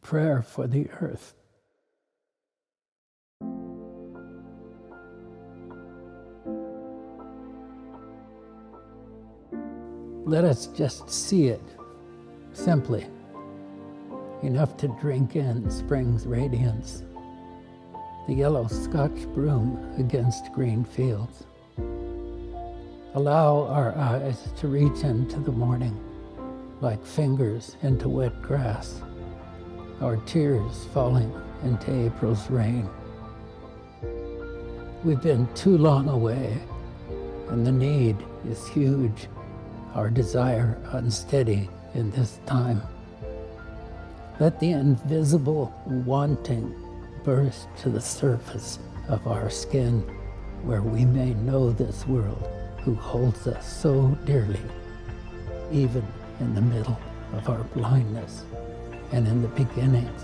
prayer for the earth. Let us just see it, simply, enough to drink in spring's radiance, the yellow Scotch broom against green fields. Allow our eyes to reach into the morning like fingers into wet grass, our tears falling into April's rain. We've been too long away, and the need is huge, our desire unsteady in this time. Let the invisible wanting burst to the surface of our skin, where we may know this world who holds us so dearly, even in the middle of our blindness and in the beginnings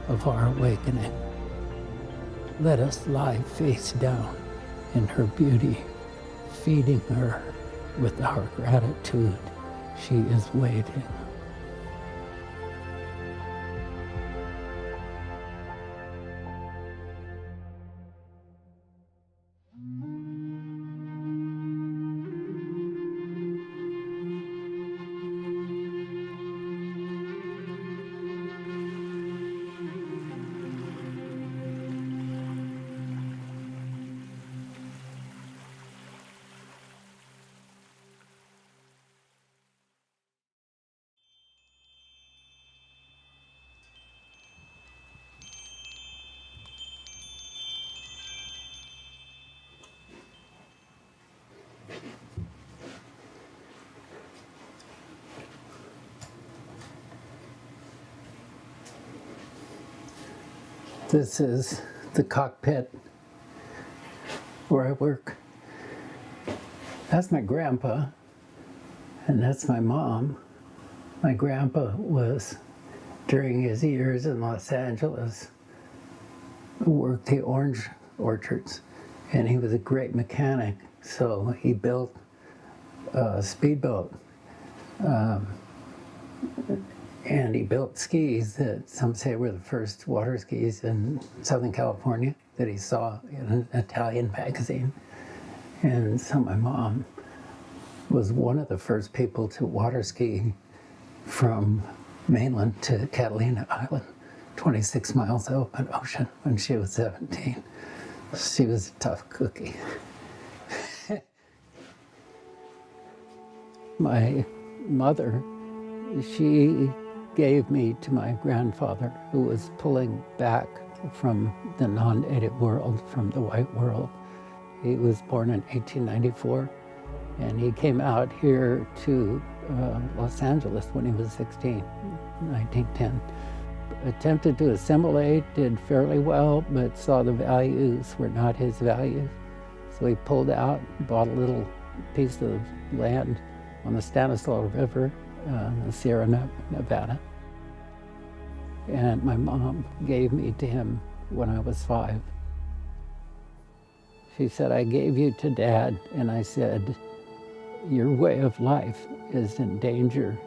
of our awakening. Let us lie face down in her beauty, feeding her with our gratitude. She is waiting. This is the cockpit where I work. That's my grandpa, and that's my mom. My grandpa was, during his years in Los Angeles, worked the orange orchards, and he was a great mechanic, so he built a speedboat. And he built skis that some say were the first water skis in Southern California that he saw in an Italian magazine. And so my mom was one of the first people to water ski from mainland to Catalina Island, 26 miles open ocean when she was 17. She was a tough cookie. My mother, she gave me to my grandfather, who was pulling back from the non-native world, from the white world. He was born in 1894, and he came out here to Los Angeles when he was 16, 1910. Attempted to assimilate, did fairly well, but saw the values were not his values. So he pulled out, bought a little piece of land on the Stanislaus River, the Sierra Nevada. And my mom gave me to him when I was 5. She said, I gave you to Dad, and I said, your way of life is in danger.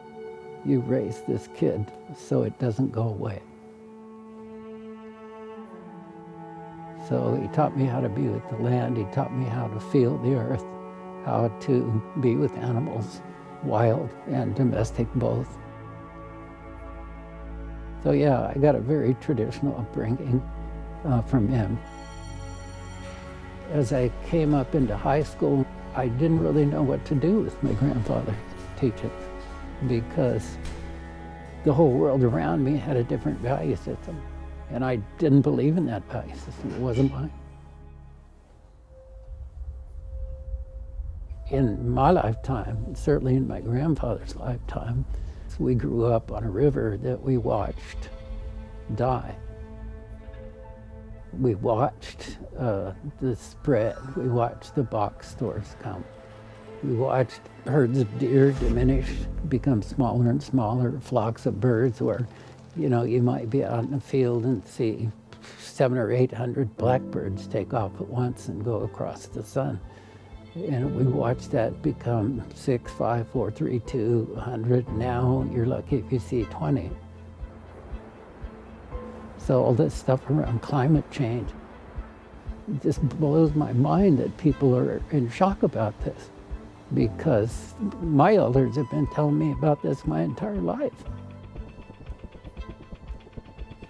You raise this kid so it doesn't go away. So he taught me how to be with the land. He taught me how to feel the earth, how to be with animals, wild and domestic both. So yeah, I got a very traditional upbringing from him. As I came up into high school, I didn't really know what to do with my grandfather's teachings because the whole world around me had a different value system, and I didn't believe in that value system. It wasn't mine. In my lifetime, certainly in my grandfather's lifetime, we grew up on a river that we watched die. We watched the spread. We watched the box stores come. We watched herds of deer diminish, become smaller and smaller, flocks of birds where, you know, you might be out in the field and see 700 or 800 blackbirds take off at once and go across the sun. And we watched that become 6, 5, 4, 3, 2, 100. Now you're lucky if you see 20. So all this stuff around climate change, it just blows my mind that people are in shock about this, because my elders have been telling me about this my entire life.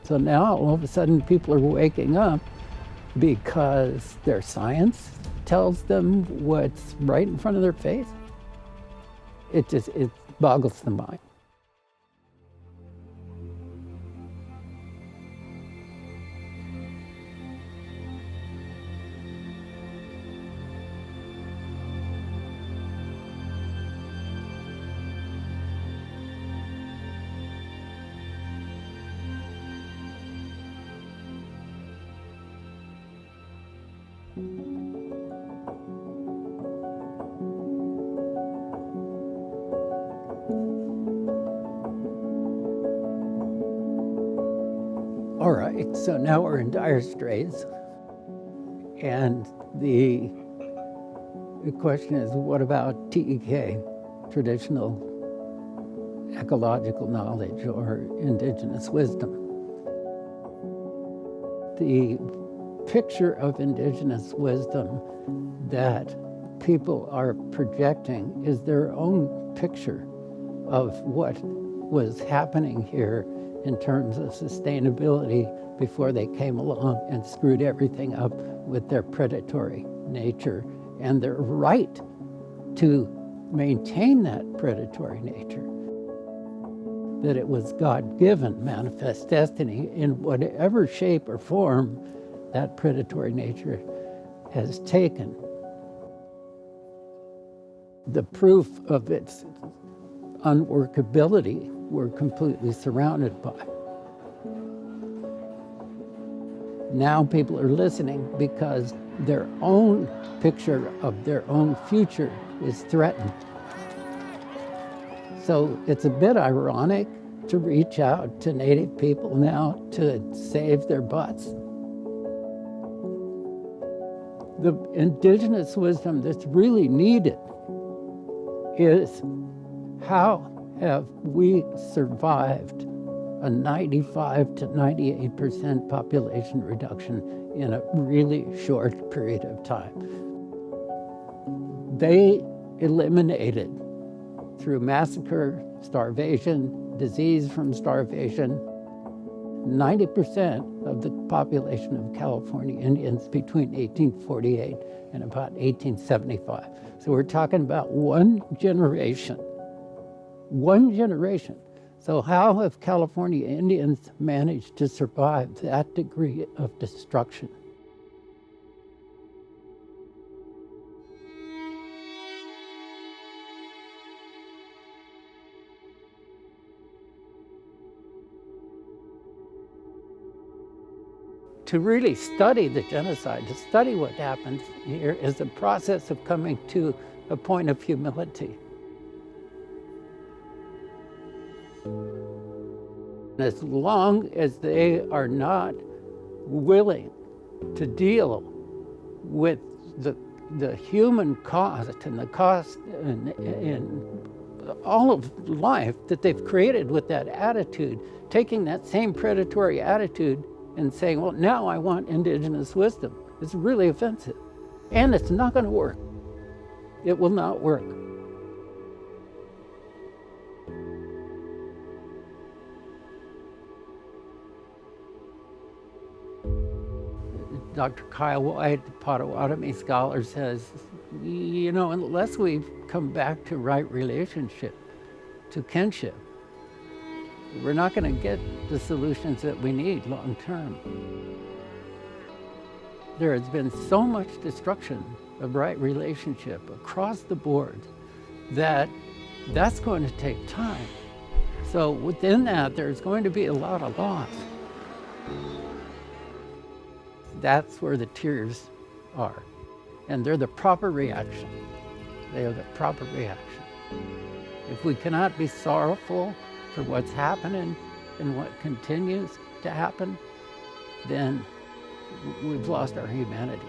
So now all of a sudden people are waking up because their science tells them what's right in front of their face. It boggles the mind. All right, so now we're in dire straits, and the question is, what about TEK, traditional ecological knowledge or indigenous wisdom? The picture of indigenous wisdom that people are projecting is their own picture of what was happening here in terms of sustainability before they came along and screwed everything up with their predatory nature and their right to maintain that predatory nature. That it was God-given manifest destiny in whatever shape or form that predatory nature has taken. The proof of its unworkability we're completely surrounded by. Now people are listening because their own picture of their own future is threatened. So it's a bit ironic to reach out to Native people now to save their butts. The indigenous wisdom that's really needed is, how have we survived a 95 to 98% population reduction in a really short period of time? They eliminated, through massacre, starvation, disease from starvation, 90% of the population of California Indians between 1848 and about 1875. So we're talking about one generation. One generation. So how have California Indians managed to survive that degree of destruction? To really study the genocide, to study what happened here, is the process of coming to a point of humility. As long as they are not willing to deal with the human cost and the cost in all of life that they've created with that attitude, taking that same predatory attitude and saying, well, now I want indigenous wisdom, it's really offensive. And it's not going to work. It will not work. Dr. Kyle White, the Potawatomi scholar, says, you know, unless we come back to right relationship, to kinship, we're not going to get the solutions that we need long term. There has been so much destruction of right relationship across the board that that's going to take time. So within that, there's going to be a lot of loss. That's where the tears are. And they're the proper reaction. They are the proper reaction. If we cannot be sorrowful for what's happening and what continues to happen, then we've lost our humanity.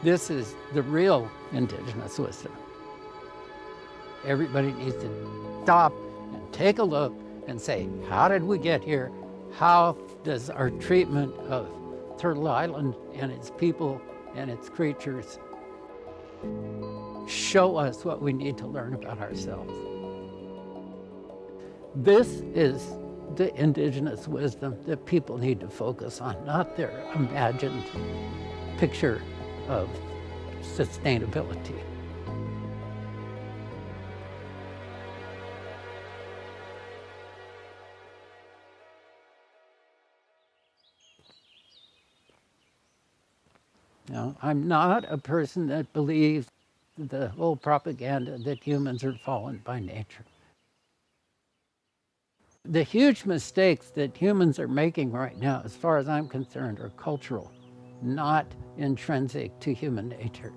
This is the real indigenous wisdom. Everybody needs to stop and take a look and say, how did we get here? How does our treatment of Turtle Island and its people and its creatures show us what we need to learn about ourselves? This is the indigenous wisdom that people need to focus on, not their imagined picture of sustainability. Now, I'm not a person that believes the whole propaganda that humans are fallen by nature. The huge mistakes that humans are making right now, as far as I'm concerned, are cultural, not intrinsic to human nature.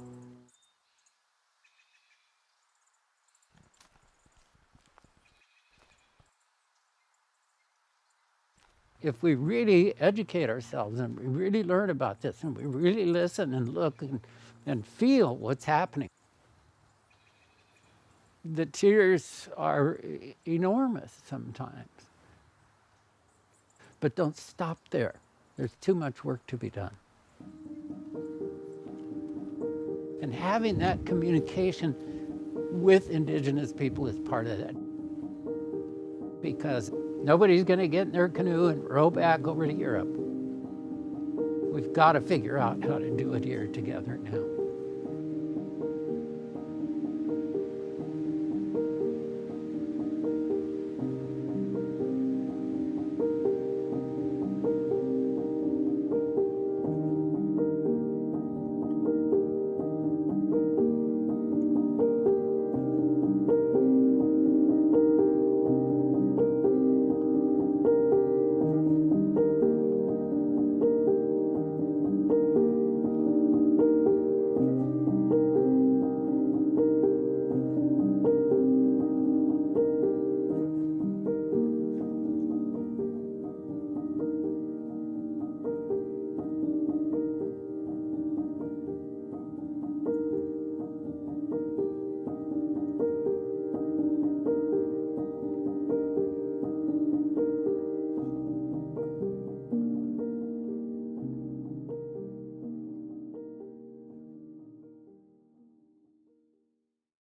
If we really educate ourselves and we really learn about this and we really listen and look and feel what's happening, the tears are enormous sometimes. But don't stop there. There's too much work to be done. And having that communication with Indigenous people is part of that. Because nobody's going to get in their canoe and row back over to Europe. We've got to figure out how to do it here together now.